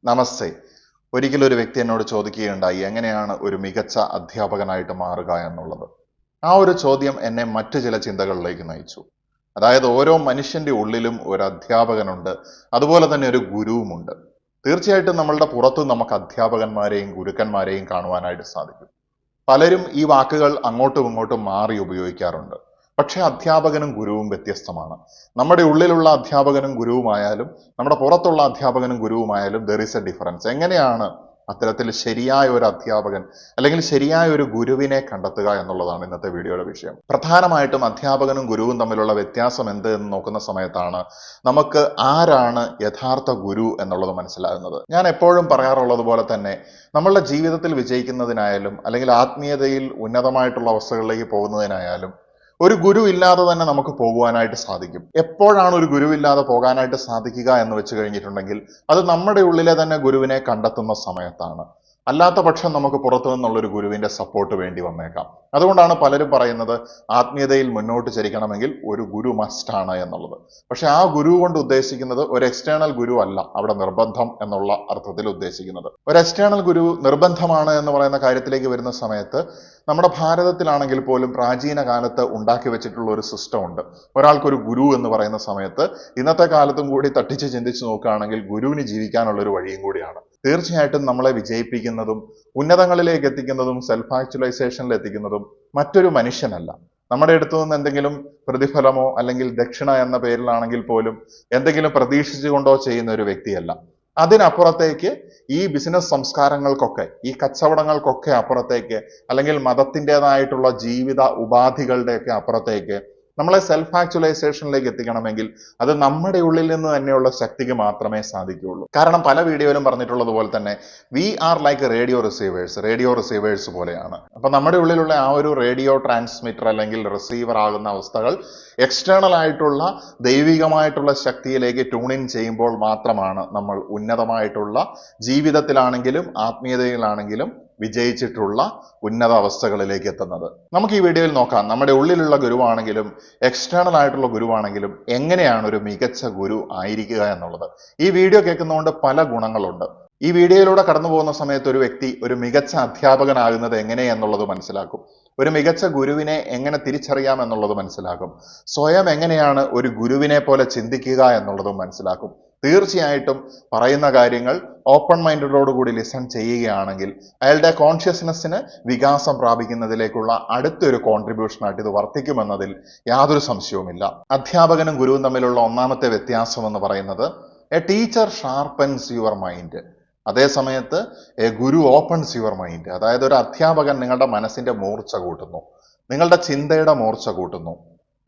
നമസ്തേ. ഒരിക്കലൊരു വ്യക്തി എന്നോട് ചോദിക്കുകയുണ്ടായി, എങ്ങനെയാണ് ഒരു മികച്ച അധ്യാപകനായിട്ട് മാറുക എന്നുള്ളത്. ആ ഒരു ചോദ്യം എന്നെ മറ്റു ചില ചിന്തകളിലേക്ക് നയിച്ചു. അതായത് ഓരോ മനുഷ്യന്റെ ഉള്ളിലും ഒരു അധ്യാപകനുണ്ട്, അതുപോലെ തന്നെ ഒരു ഗുരുവുമുണ്ട്. തീർച്ചയായിട്ടും നമ്മളുടെ പുറത്ത് നമുക്ക് അധ്യാപകന്മാരെയും ഗുരുക്കന്മാരെയും കാണുവാനായിട്ട് സാധിക്കും. പലരും ഈ വാക്കുകൾ അങ്ങോട്ടും ഇങ്ങോട്ടും മാറി ഉപയോഗിക്കാറുണ്ട്. പക്ഷെ അധ്യാപകനും ഗുരുവും വ്യത്യസ്തമാണ്. നമ്മുടെ ഉള്ളിലുള്ള അധ്യാപകനും ഗുരുവുമായാലും നമ്മുടെ പുറത്തുള്ള അധ്യാപകനും ഗുരുവുമായാലും ദർ ഈസ് എ ഡിഫറൻസ്. എങ്ങനെയാണ് അത്തരത്തിൽ ശരിയായ ഒരു അധ്യാപകൻ അല്ലെങ്കിൽ ശരിയായ ഒരു ഗുരുവിനെ കണ്ടെത്തുക എന്നുള്ളതാണ് ഇന്നത്തെ വീഡിയോയുടെ വിഷയം. പ്രധാനമായിട്ടും അധ്യാപകനും ഗുരുവും തമ്മിലുള്ള വ്യത്യാസം എന്ത് എന്ന് നോക്കുന്ന സമയത്താണ് നമുക്ക് ആരാണ് യഥാർത്ഥ ഗുരു എന്നുള്ളത് മനസ്സിലാകുന്നത്. ഞാൻ എപ്പോഴും പറയാറുള്ളത് പോലെ തന്നെ നമ്മളുടെ ജീവിതത്തിൽ വിജയിക്കുന്നതിനായാലും അല്ലെങ്കിൽ ആത്മീയതയിൽ ഉന്നതമായിട്ടുള്ള അവസ്ഥകളിലേക്ക് പോകുന്നതിനായാലും ഒരു ഗുരു ഇല്ലാതെ തന്നെ നമുക്ക് പോകുവാനായിട്ട് സാധിക്കും. എപ്പോഴാണ് ഒരു ഗുരുവില്ലാതെ പോകാനായിട്ട് സാധിക്കുക എന്ന് വെച്ച് കഴിഞ്ഞിട്ടുണ്ടെങ്കിൽ അത് നമ്മുടെ ഉള്ളിലെ തന്നെ ഗുരുവിനെ കണ്ടെത്തുന്ന സമയത്താണ്. അല്ലാത്ത പക്ഷം നമുക്ക് പുറത്തു നിന്നുള്ള ഒരു ഗുരുവിന്റെ സപ്പോർട്ട് വേണ്ടി വന്നേക്കാം. അതുകൊണ്ടാണ് പലരും പറയുന്നത് ആത്മീയതയിൽ മുന്നോട്ട് ചരിക്കണമെങ്കിൽ ഒരു ഗുരു മസ്റ്റ് ആണ് എന്നുള്ളത്. പക്ഷെ ആ ഗുരു കൊണ്ട് ഉദ്ദേശിക്കുന്നത് ഒരു എക്സ്റ്റേണൽ ഗുരു അല്ല അവിടെ നിർബന്ധം എന്നുള്ള അർത്ഥത്തിൽ ഉദ്ദേശിക്കുന്നത്. ഒരു എക്സ്റ്റേണൽ ഗുരു നിർബന്ധമാണ് എന്ന് പറയുന്ന കാര്യത്തിലേക്ക് വരുന്ന സമയത്ത് നമ്മുടെ ഭാരതത്തിലാണെങ്കിൽ പോലും പ്രാചീന കാലത്ത് ഉണ്ടാക്കി വെച്ചിട്ടുള്ള ഒരു സിസ്റ്റം ഉണ്ട്. ഒരാൾക്കൊരു ഗുരു എന്ന് പറയുന്ന സമയത്ത് ഇന്നത്തെ കാലത്തും കൂടി തട്ടിച്ച് ചിന്തിച്ച് നോക്കുകയാണെങ്കിൽ ഗുരുവിന് ജീവിക്കാനുള്ള ഒരു വഴിയും കൂടിയാണ്. തീർച്ചയായിട്ടും നമ്മളെ വിജയിപ്പിക്കുന്നതും ഉന്നതങ്ങളിലേക്ക് എത്തിക്കുന്നതും സെൽഫ് ആക്ച്വലൈസേഷനിൽ എത്തിക്കുന്നതും മറ്റൊരു മനുഷ്യനല്ല. നമ്മുടെ അടുത്തു നിന്ന് എന്തെങ്കിലും പ്രതിഫലമോ അല്ലെങ്കിൽ ദക്ഷിണ എന്ന പേരിലാണെങ്കിൽ പോലും എന്തെങ്കിലും പ്രതീക്ഷിച്ചുകൊണ്ടോ ചെയ്യുന്ന ഒരു വ്യക്തിയല്ല. അതിനപ്പുറത്തേക്ക് ഈ ബിസിനസ് സംസ്കാരങ്ങൾക്കൊക്കെ ഈ കച്ചവടങ്ങൾക്കൊക്കെ അപ്പുറത്തേക്ക് അല്ലെങ്കിൽ മതത്തിൻ്റെതായിട്ടുള്ള ജീവിത ഉപാധികളുടെയൊക്കെ അപ്പുറത്തേക്ക് നമ്മളെ സെൽഫ് ആക്ച്വലൈസേഷനിലേക്ക് എത്തിക്കണമെങ്കിൽ അത് നമ്മുടെ ഉള്ളിൽ നിന്ന് തന്നെയുള്ള ശക്തിക്ക് മാത്രമേ സാധിക്കുകയുള്ളൂ. കാരണം പല വീഡിയോയിലും പറഞ്ഞിട്ടുള്ളത് പോലെ തന്നെ we are like radio receivers പോലെയാണ്. അപ്പൊ നമ്മുടെ ഉള്ളിലുള്ള ആ ഒരു റേഡിയോ ട്രാൻസ്മിറ്റർ അല്ലെങ്കിൽ റിസീവർ ആകുന്ന അവസ്ഥകൾ എക്സ്റ്റേണൽ ആയിട്ടുള്ള ദൈവികമായിട്ടുള്ള ശക്തിയിലേക്ക് ട്യൂൺ ഇൻ ചെയ്യുമ്പോൾ മാത്രമാണ് നമ്മൾ ഉന്നതമായിട്ടുള്ള ജീവിതത്തിലാണെങ്കിലും ആത്മീയതയിലാണെങ്കിലും വിജയിച്ചിട്ടുള്ള ഉന്നത അവസ്ഥകളിലേക്ക് എത്തുന്നത്. നമുക്ക് ഈ വീഡിയോയിൽ നോക്കാം നമ്മുടെ ഉള്ളിലുള്ള ഗുരുവാണെങ്കിലും എക്സ്റ്റേണൽ ആയിട്ടുള്ള ഗുരുവാണെങ്കിലും എങ്ങനെയാണ് ഒരു മികച്ച ഗുരു ആയിരിക്കുക എന്നുള്ളത്. ഈ വീഡിയോ കേൾക്കുന്നതുകൊണ്ട് പല ഗുണങ്ങളുണ്ട്. ഈ വീഡിയോയിലൂടെ കടന്നു പോകുന്ന സമയത്ത് ഒരു വ്യക്തി ഒരു മികച്ച അധ്യാപകനാകുന്നത് എങ്ങനെ എന്നുള്ളത് മനസ്സിലാക്കും. ഒരു മികച്ച ഗുരുവിനെ എങ്ങനെ തിരിച്ചറിയാം എന്നുള്ളത് മനസ്സിലാക്കും. സ്വയം എങ്ങനെയാണ് ഒരു ഗുരുവിനെ പോലെ ചിന്തിക്കുക എന്നുള്ളതും മനസ്സിലാക്കും. തീർച്ചയായിട്ടും പറയുന്ന കാര്യങ്ങൾ ഓപ്പൺ മൈൻഡോടുകൂടി ലിസൺ ചെയ്യുകയാണെങ്കിൽ അയാളുടെ കോൺഷ്യസ്നെസ്സിന് വികാസം പ്രാപിക്കുന്നതിലേക്കുള്ള അടുത്തൊരു കോൺട്രിബ്യൂഷനായിട്ട് ഇത് വർത്തിക്കുമെന്നതിൽ യാതൊരു സംശയവുമില്ല. അധ്യാപകനും ഗുരുവും തമ്മിലുള്ള ഒന്നാമത്തെ വ്യത്യാസം എന്ന് പറയുന്നത് A teacher sharpens your mind, അതേ സമയത്ത് a Guru opens your mind. അതായത് ഒരു അധ്യാപകൻ നിങ്ങളുടെ മനസ്സിന്റെ മൂർച്ച കൂട്ടുന്നു, നിങ്ങളുടെ ചിന്തയുടെ മൂർച്ച കൂട്ടുന്നു.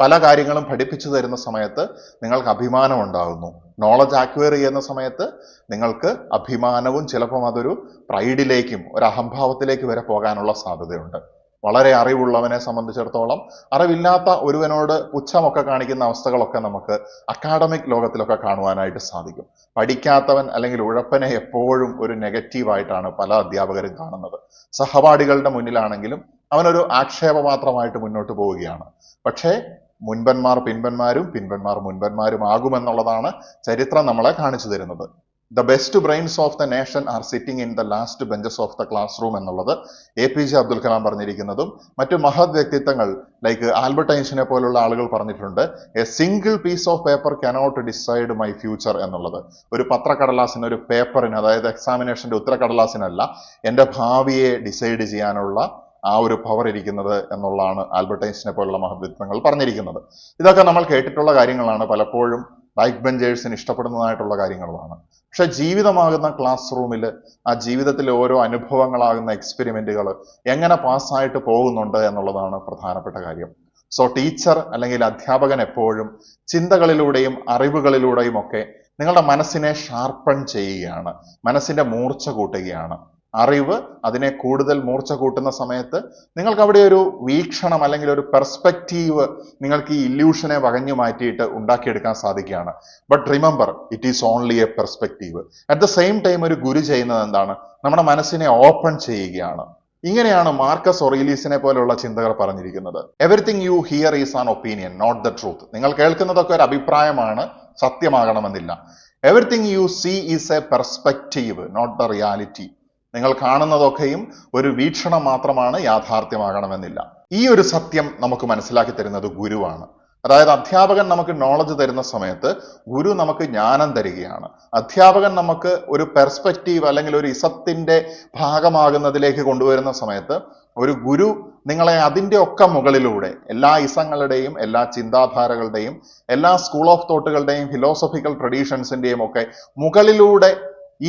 പല കാര്യങ്ങളും പഠിപ്പിച്ചു തരുന്ന സമയത്ത് നിങ്ങൾക്ക് അഭിമാനം ഉണ്ടാകുന്നു. നോളജ് അക്വയർ ചെയ്യുന്ന സമയത്ത് നിങ്ങൾക്ക് അഭിമാനവും ചിലപ്പം അതൊരു പ്രൈഡിലേക്കും ഒരു അഹംഭാവത്തിലേക്ക് വരെ പോകാനുള്ള സാധ്യതയുണ്ട്. വളരെ അറിവുള്ളവനെ സംബന്ധിച്ചിടത്തോളം അറിവില്ലാത്ത ഒരുവനോട് പുച്ഛമൊക്കെ കാണിക്കുന്ന അവസ്ഥകളൊക്കെ നമുക്ക് അക്കാഡമിക് ലോകത്തിലൊക്കെ കാണുവാനായിട്ട് സാധിക്കും. പഠിക്കാത്തവൻ അല്ലെങ്കിൽ ഉഴപ്പനെ എപ്പോഴും ഒരു നെഗറ്റീവായിട്ടാണ് പല അധ്യാപകരും കാണുന്നത്. സഹപാഠികളുടെ മുന്നിലാണെങ്കിലും അവനൊരു ആക്ഷേപപാത്രമായിട്ട് മുന്നോട്ട് പോവുകയാണ്. പക്ഷേ മുൻപന്മാർ പിൻപന്മാരും പിൻപന്മാർ മുൻപന്മാരും ആകുമെന്നുള്ളതാണ് ചരിത്രം നമ്മളെ കാണിച്ചു തരുന്നത്. The best brains of the nation are sitting in the last benches of the classroom എന്നുള്ളത് APJ അബ്ദുൽ കലാം പറഞ്ഞിരിക്കുന്നതും മറ്റു മഹത് വ്യക്തിത്വങ്ങൾ ലൈക്ക് ആൽബർട്ട് ഐൻസ്റ്റീനെ പോലുള്ള ആളുകൾ പറഞ്ഞിട്ടുണ്ട്. A single piece of paper cannot decide my future എന്നുള്ളത്. ഒരു പത്രക്കടലാസിന്, ഒരു പേപ്പറിന്, അതായത് എക്സാമിനേഷന്റെ ഉത്തരക്കടലാസിനല്ല എൻ്റെ ഭാവിയെ ഡിസൈഡ് ചെയ്യാനുള്ള ആ ഒരു പവർ ഇരിക്കുന്നത് എന്നുള്ളതാണ് ആൽബർട്ട് ഐൻസ്റ്റീനെ പോലുള്ള മഹത്വങ്ങൾ പറഞ്ഞിരിക്കുന്നത്. ഇതൊക്കെ നമ്മൾ കേട്ടിട്ടുള്ള കാര്യങ്ങളാണ്, പലപ്പോഴും ബാക്ക് ബെഞ്ചേഴ്സിന് ഇഷ്ടപ്പെടുന്നതായിട്ടുള്ള കാര്യങ്ങളുമാണ്. പക്ഷെ ജീവിതമാകുന്ന ക്ലാസ് റൂമിൽ ആ ജീവിതത്തിലെ ഓരോ അനുഭവങ്ങളാകുന്ന എക്സ്പെരിമെന്റുകൾ എങ്ങനെ പാസ്സായിട്ട് പോകുന്നുണ്ട് എന്നുള്ളതാണ് പ്രധാനപ്പെട്ട കാര്യം. സോ ടീച്ചർ അല്ലെങ്കിൽ അധ്യാപകൻ എപ്പോഴും ചിന്തകളിലൂടെയും അറിവുകളിലൂടെയും ഒക്കെ നിങ്ങളുടെ മനസ്സിനെ ഷാർപ്പൺ ചെയ്യുകയാണ്, മനസ്സിന്റെ മൂർച്ച കൂട്ടുകയാണ്. അറിവ് അതിനെ കൂടുതൽ മൂർച്ച കൂട്ടുന്ന സമയത്ത് നിങ്ങൾക്ക് അവിടെ ഒരു വീക്ഷണം അല്ലെങ്കിൽ ഒരു പെർസ്പെക്റ്റീവ് നിങ്ങൾക്ക് ഈ ഇല്യൂഷനെ വകഞ്ഞു മാറ്റിയിട്ട് ഉണ്ടാക്കിയെടുക്കാൻ സാധിക്കുകയാണ്. But remember, it is only a perspective. At the same time ഒരു ഗുരു ചെയ്യുന്നത് എന്താണ്? നമ്മുടെ മനസ്സിനെ ഓപ്പൺ ചെയ്യുകയാണ്. ഇങ്ങനെയാണ് മാർക്കസ് ഒറീലീസിനെ പോലുള്ള ചിന്തകർ പറഞ്ഞിരിക്കുന്നത്. Everything you hear is an opinion, not the truth. നിങ്ങൾ കേൾക്കുന്നതൊക്കെ ഒരു അഭിപ്രായമാണ്, സത്യമാകണമെന്നില്ല. Everything you see is a perspective, not the reality. നിങ്ങൾ കാണുന്നതൊക്കെയും ഒരു വീക്ഷണം മാത്രമാണ്, യാഥാർത്ഥ്യമാകണമെന്നില്ല. ഈ ഒരു സത്യം നമുക്ക് മനസ്സിലാക്കി തരുന്നത് ഗുരുവാണ്. അതായത് അധ്യാപകൻ നമുക്ക് നോളജ് തരുന്ന സമയത്ത് ഗുരു നമുക്ക് ജ്ഞാനം തരികയാണ്. അധ്യാപകൻ നമുക്ക് ഒരു പെർസ്പെക്റ്റീവ് അല്ലെങ്കിൽ ഒരു ഇസത്തിന്റെ ഭാഗമാകുന്നതിലേക്ക് കൊണ്ടുവരുന്ന സമയത്ത് ഒരു ഗുരു നിങ്ങളെ അതിൻ്റെ ഒക്കെ മുകളിലൂടെ എല്ലാ ഇസങ്ങളുടെയും എല്ലാ ചിന്താധാരകളുടെയും എല്ലാ സ്കൂൾ ഓഫ് തോട്ടുകളുടെയും ഫിലോസഫിക്കൽ ട്രഡീഷൻസിന്റെയും ഒക്കെ മുകളിലൂടെ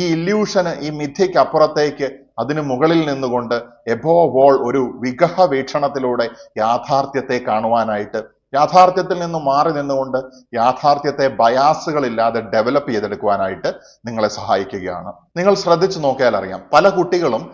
ഈ ഇല്യൂഷന്, ഈ മിഥ്യയ്ക്ക് അപ്പുറത്തേക്ക് അതിന് മുകളിൽ നിന്നുകൊണ്ട് എബോവ് ഓൾ ഒരു വിഗഹ വീക്ഷണത്തിലൂടെ യാഥാർത്ഥ്യത്തെ കാണുവാനായിട്ട്, യാഥാർത്ഥ്യത്തിൽ നിന്ന് മാറി നിന്നുകൊണ്ട് യാഥാർത്ഥ്യത്തെ ബയാസുകളില്ലാതെ ഡെവലപ്പ് ചെയ്തെടുക്കുവാനായിട്ട് നിങ്ങളെ സഹായിക്കുകയാണ്. നിങ്ങൾ ശ്രദ്ധിച്ചു നോക്കിയാൽ അറിയാം, പല കുട്ടികളും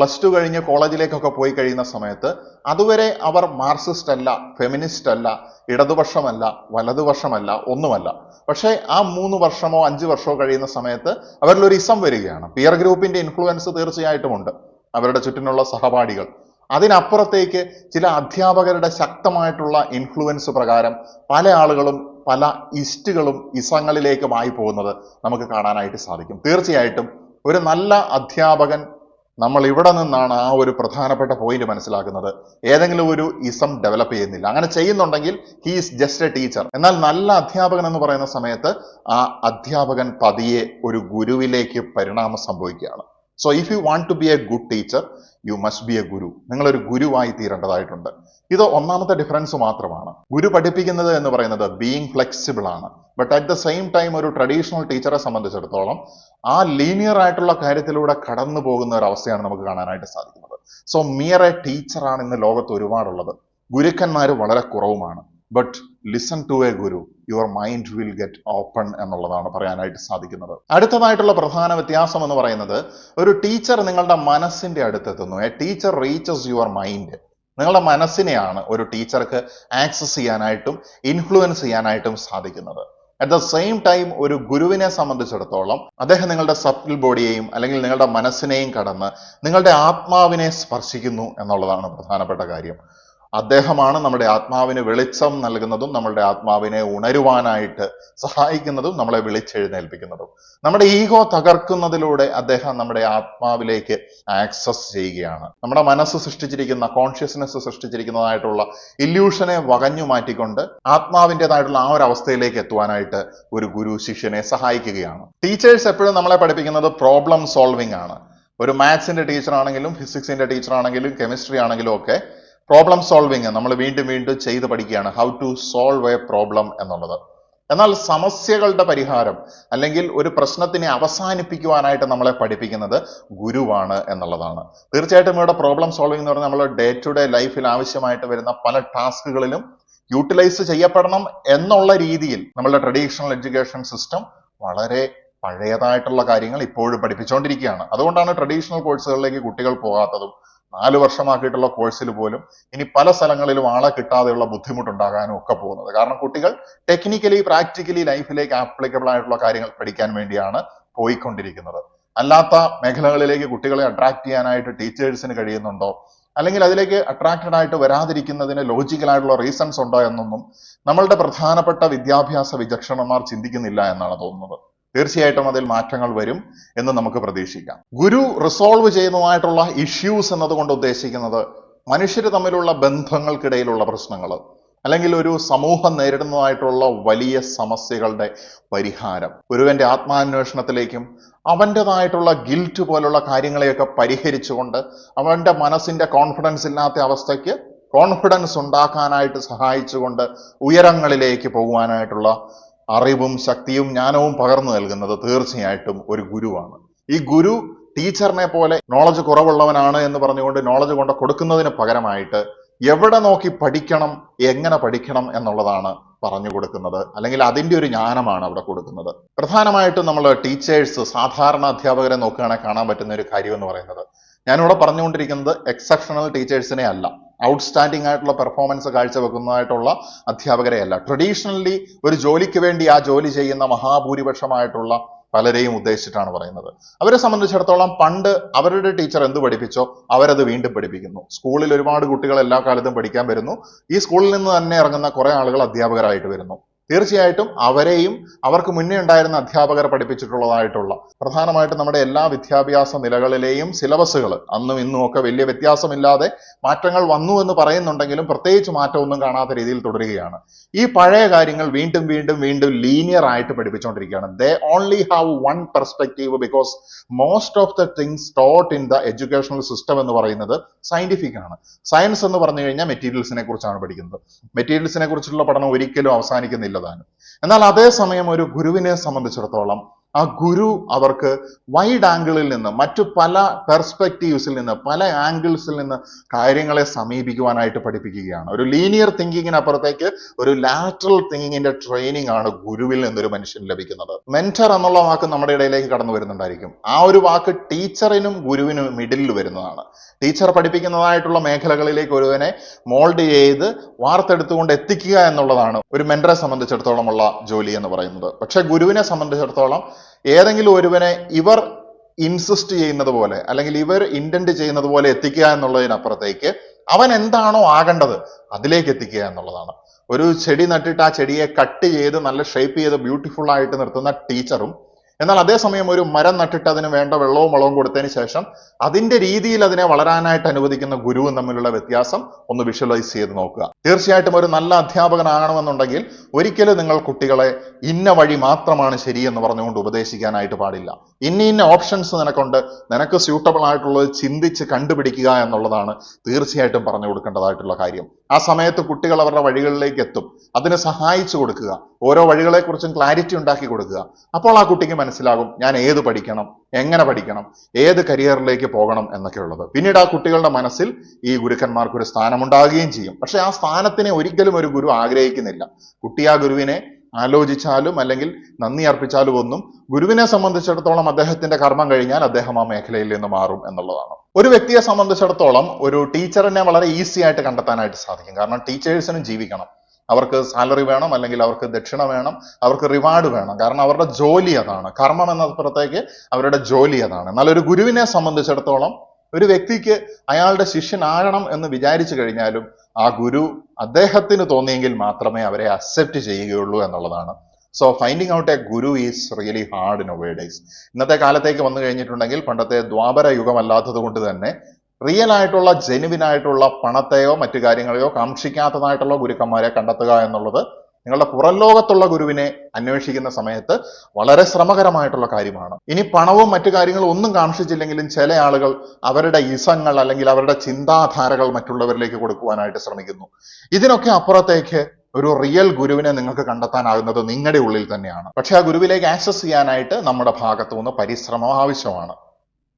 +2 കഴിഞ്ഞ് കോളേജിലേക്കൊക്കെ പോയി കഴിയുന്ന സമയത്ത് അതുവരെ അവർ മാർക്സിസ്റ്റ് അല്ല, ഫെമിനിസ്റ്റ് അല്ല, ഇടതുപക്ഷമല്ല, വലതുപക്ഷമല്ല, ഒന്നുമല്ല. പക്ഷേ ആ 3 വർഷമോ 5 വർഷമോ കഴിയുന്ന സമയത്ത് അവരിൽ ഒരു ഇസം വരികയാണ്. പിയർ ഗ്രൂപ്പിന്റെ ഇൻഫ്ലുവൻസ് തീർച്ചയായിട്ടും ഉണ്ട്, അവരുടെ ചുറ്റിനുള്ള സഹപാഠികൾ. അതിനപ്പുറത്തേക്ക് ചില അധ്യാപകരുടെ ശക്തമായിട്ടുള്ള ഇൻഫ്ലുവൻസ് പ്രകാരം പല ആളുകളും പല ഇസ്റ്റുകളും ഇസങ്ങളിലേക്കുമായി പോകുന്നത് നമുക്ക് കാണാനായിട്ട് സാധിക്കും. തീർച്ചയായിട്ടും ഒരു നല്ല അധ്യാപകൻ, നമ്മൾ ഇവിടെ നിന്നാണ് ആ ഒരു പ്രധാനപ്പെട്ട പോയിന്റ് മനസ്സിലാക്കുന്നത്, ഏതെങ്കിലും ഒരു ഇസം ഡെവലപ്പ് ചെയ്യുന്നില്ല. അങ്ങനെ ചെയ്യുന്നുണ്ടെങ്കിൽ he is just A teacher. എന്നാൽ നല്ല അധ്യാപകൻ എന്ന് പറയുന്ന സമയത്ത് ആ അധ്യാപകൻ പതിയെ ഒരു ഗുരുവിലേക്ക് പരിണാമം സംഭവിക്കുകയാണ്. So if you want to be a good teacher, you must be a guru. നിങ്ങളൊരു ഗുരുവായി തീരേണ്ടതായിട്ടുണ്ട്. ഇത് ഒന്നാമത്തെ ഡിഫറൻസ് മാത്രമാണ്. ഗുരു പഠിപ്പിക്കുന്നത് എന്ന് പറയുന്നത് ബീയിങ് ഫ്ലെക്സിബിൾ ആണ്. But at the same time ഒരു ട്രഡീഷണൽ ടീച്ചറെ സംബന്ധിച്ചിടത്തോളം ആ ലീനിയർ ആയിട്ടുള്ള കാര്യത്തിലൂടെ കടന്നു പോകുന്ന ഒരു അവസ്ഥയാണ് നമുക്ക് കാണാനായിട്ട് സാധിക്കുന്നത്. സോ മിയർ എ ടീച്ചറാണ് ഇന്ന് ലോകത്ത് ഒരുപാടുള്ളത്. ഗുരുക്കന്മാർ വളരെ കുറവുമാണ്. But listen to a guru, your mind will get open എന്നുള്ളതാണ് പറയാനായിട്ട് സാധിക്കുന്നത്. അടുത്തതായിട്ടുള്ള പ്രധാന വ്യത്യാസം എന്ന് പറയുന്നത്, ഒരു ടീച്ചർ നിങ്ങളുടെ മനസ്സിന്റെ അടുത്തെത്തുന്നു. A teacher reaches your mind. നിങ്ങളുടെ മനസ്സിനെയാണ് ഒരു ടീച്ചർക്ക് ആക്സസ് ചെയ്യാനായിട്ടും ഇൻഫ്ലുവൻസ് ചെയ്യാനായിട്ടും സാധിക്കുന്നത്. അറ്റ് ദ സെയിം ടൈം ഒരു ഗുരുവിനെ സംബന്ധിച്ചിടത്തോളം അദ്ദേഹം നിങ്ങളുടെ സബിൾ ബോഡിയെയും അല്ലെങ്കിൽ നിങ്ങളുടെ മനസ്സിനെയും കടന്ന് നിങ്ങളുടെ ആത്മാവിനെ സ്പർശിക്കുന്നു എന്നുള്ളതാണ് പ്രധാനപ്പെട്ട കാര്യം. അദ്ദേഹമാണ് നമ്മുടെ ആത്മാവിന് വെളിച്ചം നൽകുന്നതും നമ്മളുടെ ആത്മാവിനെ ഉണരുവാനായിട്ട് സഹായിക്കുന്നതും നമ്മളെ വിളിച്ചെഴുന്നേൽപ്പിക്കുന്നതും. നമ്മുടെ ഈഗോ തകർക്കുന്നതിലൂടെ അദ്ദേഹം നമ്മുടെ ആത്മാവിലേക്ക് ആക്സസ് ചെയ്യുകയാണ്. നമ്മുടെ മനസ്സ് സൃഷ്ടിച്ചിരിക്കുന്ന, കോൺഷ്യസ്നെസ് സൃഷ്ടിച്ചിരിക്കുന്നതായിട്ടുള്ള ഇല്യൂഷനെ വകഞ്ഞു മാറ്റിക്കൊണ്ട് ആത്മാവിൻ്റെതായിട്ടുള്ള ആ ഒരു അവസ്ഥയിലേക്ക് എത്തുവാനായിട്ട് ഒരു ഗുരു ശിഷ്യനെ സഹായിക്കുകയാണ്. ടീച്ചേഴ്സ് എപ്പോഴും നമ്മളെ പഠിപ്പിക്കുന്നത് പ്രോബ്ലം സോൾവിംഗ് ആണ്. ഒരു മാത്സിന്റെ ടീച്ചർ ആണെങ്കിലും ഫിസിക്സിന്റെ ടീച്ചർ ആണെങ്കിലും കെമിസ്ട്രി ആണെങ്കിലും ഒക്കെ പ്രോബ്ലം സോൾവിങ് നമ്മൾ വീണ്ടും വീണ്ടും ചെയ്ത് പഠിക്കുകയാണ്, how to solve a problem എന്നുള്ളത്. എന്നാൽ സമസ്യകളുടെ പരിഹാരം അല്ലെങ്കിൽ ഒരു പ്രശ്നത്തിനെ അവസാനിപ്പിക്കുവാനായിട്ട് നമ്മളെ പഠിപ്പിക്കുന്നത് ഗുരുവാണ് എന്നുള്ളതാണ്. തീർച്ചയായിട്ടും ഇവിടെ പ്രോബ്ലം സോൾവിംഗ് എന്ന് പറഞ്ഞാൽ നമ്മൾ ഡേ ടു ഡേ ലൈഫിൽ ആവശ്യമായിട്ട് വരുന്ന പല ടാസ്കുകളിലും യൂട്ടിലൈസ് ചെയ്യപ്പെടണം എന്നുള്ള രീതിയിൽ നമ്മളുടെ ട്രഡീഷണൽ എഡ്യൂക്കേഷൻ സിസ്റ്റം വളരെ പഴയതായിട്ടുള്ള കാര്യങ്ങൾ ഇപ്പോഴും പഠിപ്പിച്ചുകൊണ്ടിരിക്കുകയാണ്. അതുകൊണ്ടാണ് ട്രഡീഷണൽ കോഴ്സുകളിലേക്ക് കുട്ടികൾ പോകാത്തതും 4 വർഷമാക്കിയിട്ടുള്ള കോഴ്സിൽ പോലും ഇനി പല സ്ഥലങ്ങളിലും ആളെ കിട്ടാതെയുള്ള ബുദ്ധിമുട്ടുണ്ടാകാനും ഒക്കെ പോകുന്നത്. കാരണം കുട്ടികൾ ടെക്നിക്കലി പ്രാക്ടിക്കലി ലൈഫിലേക്ക് ആപ്ലിക്കബിൾ ആയിട്ടുള്ള കാര്യങ്ങൾ പഠിക്കാൻ വേണ്ടിയാണ് പോയിക്കൊണ്ടിരിക്കുന്നത്. അല്ലാത്ത മേഖലകളിലേക്ക് കുട്ടികളെ അട്രാക്ട് ചെയ്യാനായിട്ട് ടീച്ചേഴ്സിന് കഴിയുന്നുണ്ടോ, അല്ലെങ്കിൽ അതിലേക്ക് അട്രാക്റ്റഡ് ആയിട്ട് വരാതിരിക്കുന്നതിന് ലോജിക്കലായിട്ടുള്ള റീസൺസ് ഉണ്ടോ എന്നൊന്നും നമ്മളുടെ പ്രധാനപ്പെട്ട വിദ്യാഭ്യാസ വിചക്ഷണന്മാർ ചിന്തിക്കുന്നില്ല എന്നാണ് തോന്നുന്നത്. തീർച്ചയായിട്ടും അതിൽ മാറ്റങ്ങൾ വരും എന്ന് നമുക്ക് പ്രതീക്ഷിക്കാം. ഗുരു റിസോൾവ് ചെയ്യുന്നതായിട്ടുള്ള ഇഷ്യൂസ് എന്നതുകൊണ്ട് ഉദ്ദേശിക്കുന്നത് മനുഷ്യർ തമ്മിലുള്ള ബന്ധങ്ങൾക്കിടയിലുള്ള പ്രശ്നങ്ങൾ, അല്ലെങ്കിൽ ഒരു സമൂഹം നേരിടുന്നതായിട്ടുള്ള വലിയ സമസ്യകളുടെ പരിഹാരം, ഒരുവന്റെ ആത്മാന്വേഷണത്തിലേക്കും അവൻ്റെതായിട്ടുള്ള ഗിൽറ്റ് പോലുള്ള കാര്യങ്ങളെയൊക്കെ പരിഹരിച്ചുകൊണ്ട് അവന്റെ മനസ്സിന്റെ കോൺഫിഡൻസ് ഇല്ലാത്ത അവസ്ഥയ്ക്ക് കോൺഫിഡൻസ് ഉണ്ടാക്കാനായിട്ട് സഹായിച്ചുകൊണ്ട് ഉയരങ്ങളിലേക്ക് പോകുവാനായിട്ടുള്ള അറിവും ശക്തിയും ജ്ഞാനവും പകർന്നു നൽകുന്നത് തീർച്ചയായിട്ടും ഒരു ഗുരുവാണ്. ഈ ഗുരു ടീച്ചറിനെ പോലെ നോളജ് കുറവുള്ളവനാണ് എന്ന് പറഞ്ഞുകൊണ്ട് നോളജ് കൊണ്ട് കൊടുക്കുന്നതിന് പകരമായിട്ട് എവിടെ നോക്കി പഠിക്കണം, എങ്ങനെ പഠിക്കണം എന്നുള്ളതാണ് പറഞ്ഞു കൊടുക്കുന്നത്, അല്ലെങ്കിൽ അതിൻ്റെ ഒരു ജ്ഞാനമാണ് അവിടെ കൊടുക്കുന്നത്. പ്രധാനമായിട്ടും നമ്മൾ ടീച്ചേഴ്സ്, സാധാരണ അധ്യാപകരെ നോക്കുകയാണെങ്കിൽ കാണാൻ പറ്റുന്ന ഒരു കാര്യം എന്ന് പറയുന്നത്, ഞാനിവിടെ പറഞ്ഞുകൊണ്ടിരിക്കുന്നത് എക്സെപ്ഷണൽ ടീച്ചേഴ്സിനെ അല്ല, ഔട്ട്സ്റ്റാൻഡിംഗ് ആയിട്ടുള്ള പെർഫോമൻസ് കാഴ്ചവെക്കുന്നതായിട്ടുള്ള അധ്യാപകരെ അല്ല. ട്രഡീഷണലി ഒരു ജോലിക്ക് വേണ്ടി ആ ജോലി ചെയ്യുന്ന മഹാഭൂരിപക്ഷമായിട്ടുള്ള പലരെയും ഉദ്ദേശിച്ചിട്ടാണ് പറയുന്നത്. അവരെ സംബന്ധിച്ചിടത്തോളം പണ്ട് അവരുടെ ടീച്ചർ എന്ത് പഠിപ്പിച്ചോ അവരത് വീണ്ടും പഠിപ്പിക്കുന്നു. സ്കൂളിൽ ഒരുപാട് കുട്ടികൾ എല്ലാ കാലത്തും പഠിക്കാൻ വരുന്നു. ഈ സ്കൂളിൽ നിന്ന് തന്നെ ഇറങ്ങുന്ന കുറെ ആളുകൾ അധ്യാപകരായിട്ട് വരുന്നു. തീർച്ചയായിട്ടും അവരെയും അവർക്ക് മുന്നേ ഉണ്ടായിരുന്ന അധ്യാപകർ പഠിപ്പിച്ചിട്ടുള്ളതായിട്ടുള്ള പ്രധാനമായിട്ടും നമ്മുടെ എല്ലാ വിദ്യാഭ്യാസ നിലകളിലെയും സിലബസുകൾ അന്നും ഇന്നും ഒക്കെ വലിയ വ്യത്യാസമില്ലാതെ മാറ്റങ്ങൾ വന്നു എന്ന് പറയുന്നുണ്ടെങ്കിലും പ്രത്യേകിച്ച് മാറ്റമൊന്നും കാണാത്ത രീതിയിൽ തുടരുകയാണ്. ഈ പഴയ കാര്യങ്ങൾ വീണ്ടും വീണ്ടും വീണ്ടും ലീനിയർ ആയിട്ട് പഠിപ്പിച്ചുകൊണ്ടിരിക്കുകയാണ്. They only have one perspective because most of the things taught in the educational system എന്ന് പറയുന്നത് സയന്റിഫിക് ആണ്. സയൻസ് എന്ന് പറഞ്ഞു കഴിഞ്ഞാൽ മെറ്റീരിയൽസിനെ കുറിച്ചാണ് പഠിക്കുന്നത്. മെറ്റീരിയൽസിനെ കുറിച്ചുള്ള പഠനം ഒരിക്കലും അവസാനിക്കുന്നില്ല താനും. എന്നാൽ അതേസമയം ഒരു ഗുരുവിനെ സംബന്ധിച്ചിടത്തോളം ആ ഗുരു അവർക്ക് വൈഡ് ആംഗിളിൽ നിന്ന് മറ്റു പല പെർസ്പെക്റ്റീവ്സിൽ നിന്ന് പല ആംഗിൾസിൽ നിന്ന് കാര്യങ്ങളെ സമീപിക്കുവാനായിട്ട് പഠിപ്പിക്കുകയാണ്. ഒരു ലീനിയർ തിങ്കിങ്ങിനപ്പുറത്തേക്ക് ഒരു ലാറ്ററൽ തിങ്കിങ്ങിന്റെ ട്രെയിനിങ് ആണ് ഗുരുവിൽ നിന്നൊരു മനുഷ്യന് ലഭിക്കുന്നത്. മെന്റർ എന്നുള്ള വാക്ക് നമ്മുടെ ഇടയിലേക്ക് കടന്നു വരുന്നുണ്ടായിരിക്കും. ആ ഒരു വാക്ക് ടീച്ചറിനും ഗുരുവിനും മിഡിലിൽ വരുന്നതാണ്. ടീച്ചർ പഠിപ്പിക്കുന്നതായിട്ടുള്ള മേഖലകളിലേക്ക് ഒരുവനെ മോൾഡ് ചെയ്ത് വാർത്തെടുത്തുകൊണ്ട് എത്തിക്കുക എന്നുള്ളതാണ് ഒരു മെന്ററെ സംബന്ധിച്ചിടത്തോളം ഉള്ള ജോലി എന്ന് പറയുന്നത്. പക്ഷെ ഗുരുവിനെ സംബന്ധിച്ചിടത്തോളം ഏതെങ്കിലും ഒരുവനെ ഇവർ ഇൻസിസ്റ്റ് ചെയ്യുന്നത് പോലെ അല്ലെങ്കിൽ ഇവർ ഇന്റന്റ് ചെയ്യുന്നത് പോലെ എത്തിക്കുക എന്നുള്ളതിനപ്പുറത്തേക്ക് അവൻ എന്താണോ ആകേണ്ടത് അതിലേക്ക് എത്തിക്കുക എന്നുള്ളതാണ്. ഒരു ചെടി നട്ടിട്ട് ആ ചെടിയെ കട്ട് ചെയ്ത് നല്ല ഷേപ്പ് ചെയ്ത് ബ്യൂട്ടിഫുൾ ആയിട്ട് നിർത്തുന്ന ടീച്ചറും, എന്നാൽ അതേസമയം ഒരു മരം നട്ടിട്ട് അതിന് വേണ്ട വെള്ളവും വളവും കൊടുത്തതിന് ശേഷം അതിന്റെ രീതിയിൽ അതിനെ വളരാനായിട്ട് അനുവദിക്കുന്ന ഗുരുവും തമ്മിലുള്ള വ്യത്യാസം ഒന്ന് വിഷ്വലൈസ് ചെയ്ത് നോക്കുക. തീർച്ചയായിട്ടും ഒരു നല്ല അധ്യാപകനാകണമെന്നുണ്ടെങ്കിൽ ഒരിക്കലും നിങ്ങൾ കുട്ടികളെ ഇന്ന വഴി മാത്രമാണ് ശരിയെന്ന് പറഞ്ഞുകൊണ്ട് ഉപദേശിക്കാനായിട്ട് പാടില്ല. ഇന്ന ഓപ്ഷൻസ് നിനക്കുണ്ട്, നിനക്ക് സ്യൂട്ടബിൾ ആയിട്ടുള്ളത് ചിന്തിച്ച് കണ്ടുപിടിക്കുക എന്നുള്ളതാണ് തീർച്ചയായിട്ടും പറഞ്ഞു കൊടുക്കേണ്ടതായിട്ടുള്ള കാര്യം. ആ സമയത്ത് കുട്ടികൾ അവരുടെ വഴികളിലേക്ക് എത്തും. അതിന് സഹായിച്ചു കൊടുക്കുക, ഓരോ വഴികളെക്കുറിച്ചും ക്ലാരിറ്റി ഉണ്ടാക്കി കൊടുക്കുക. അപ്പോൾ ആ കുട്ടിക്ക് മനസ്സിലാകും ഞാൻ ഏത് പഠിക്കണം, എങ്ങനെ പഠിക്കണം, ഏത് കരിയറിലേക്ക് പോകണം എന്നൊക്കെ ഉള്ളത്. പിന്നീട് ആ കുട്ടികളുടെ മനസ്സിൽ ഈ ഗുരുക്കന്മാർക്ക് ഒരു സ്ഥാനമുണ്ടാകുകയും ചെയ്യും. പക്ഷെ ആ സ്ഥാനത്തിനെ ഒരിക്കലും ഒരു ഗുരു ആഗ്രഹിക്കുന്നില്ല. കുട്ടി ആ ഗുരുവിനെ ആലോചിച്ചാലും അല്ലെങ്കിൽ നന്ദി അർപ്പിച്ചാലും ഒന്നും ഗുരുവിനെ സംബന്ധിച്ചിടത്തോളം അദ്ദേഹത്തിന്റെ കർമ്മം കഴിഞ്ഞാൽ അദ്ദേഹം ആ മേഖലയിൽ നിന്ന് മാറും എന്നുള്ളതാണ്. ഒരു വ്യക്തിയെ സംബന്ധിച്ചിടത്തോളം ഒരു ടീച്ചറിനെ വളരെ ഈസി ആയിട്ട് കണ്ടെത്താനായിട്ട് സാധിക്കും. കാരണം ടീച്ചേഴ്സിനും ജീവിക്കണം, അവർക്ക് സാലറി വേണം, അല്ലെങ്കിൽ അവർക്ക് ദക്ഷിണ വേണം, അവർക്ക് റിവാർഡ് വേണം. കാരണം അവരുടെ ജോലി അതാണ്. കർമ്മം എന്നപ്പുറത്തേക്ക് അവരുടെ ജോലി അതാണ്. എന്നാൽ ഒരു ഗുരുവിനെ സംബന്ധിച്ചിടത്തോളം ഒരു വ്യക്തിക്ക് അയാളുടെ ശിഷ്യനാകണം എന്ന് വിചാരിച്ചു കഴിഞ്ഞാലും ആ ഗുരു അദ്ദേഹത്തിന് തോന്നിയെങ്കിൽ മാത്രമേ അവരെ അക്സെപ്റ്റ് ചെയ്യുകയുള്ളൂ എന്നുള്ളതാണ്. So finding out A Guru is really hard in A days. ഇന്നത്തെ കാലത്തേക്ക് വന്നു കഴിഞ്ഞിട്ടുണ്ടെങ്കിൽ പണ്ടത്തെ ദ്വാപര യുഗമല്ലാത്തത് കൊണ്ട് തന്നെ റിയൽ ആയിട്ടുള്ള ജെനുവിൻ ആയിട്ടുള്ള പണത്തെയോ മറ്റു കാര്യങ്ങളെയോ കാക്ഷിക്കാത്തതായിട്ടുള്ള ഗുരുക്കന്മാരെ കണ്ടെത്തുക എന്നുള്ളത് നിങ്ങളുടെ പുറം ലോകത്തുള്ള ഗുരുവിനെ അന്വേഷിക്കുന്ന സമയത്ത് വളരെ ശ്രമകരമായിട്ടുള്ള കാര്യമാണ്. ഇനി പണവും മറ്റു കാര്യങ്ങളും ഒന്നും കാക്ഷിച്ചില്ലെങ്കിലും ചില ആളുകൾ അവരുടെ ഇസങ്ങൾ അല്ലെങ്കിൽ അവരുടെ ചിന്താധാരകൾ മറ്റുള്ളവരിലേക്ക് കൊടുക്കുവാനായിട്ട് ശ്രമിക്കുന്നു. ഇതിനൊക്കെ അപ്പുറത്തേക്ക് ഒരു റിയൽ ഗുരുവിനെ നിങ്ങൾക്ക് കണ്ടെത്താനാകുന്നത് നിങ്ങളുടെ ഉള്ളിൽ തന്നെയാണ്. പക്ഷെ ആ ഗുരുവിലേക്ക് ആക്സസ് ചെയ്യാനായിട്ട് നമ്മുടെ ഭാഗത്തു നിന്ന് പരിശ്രമം ആവശ്യമാണ്.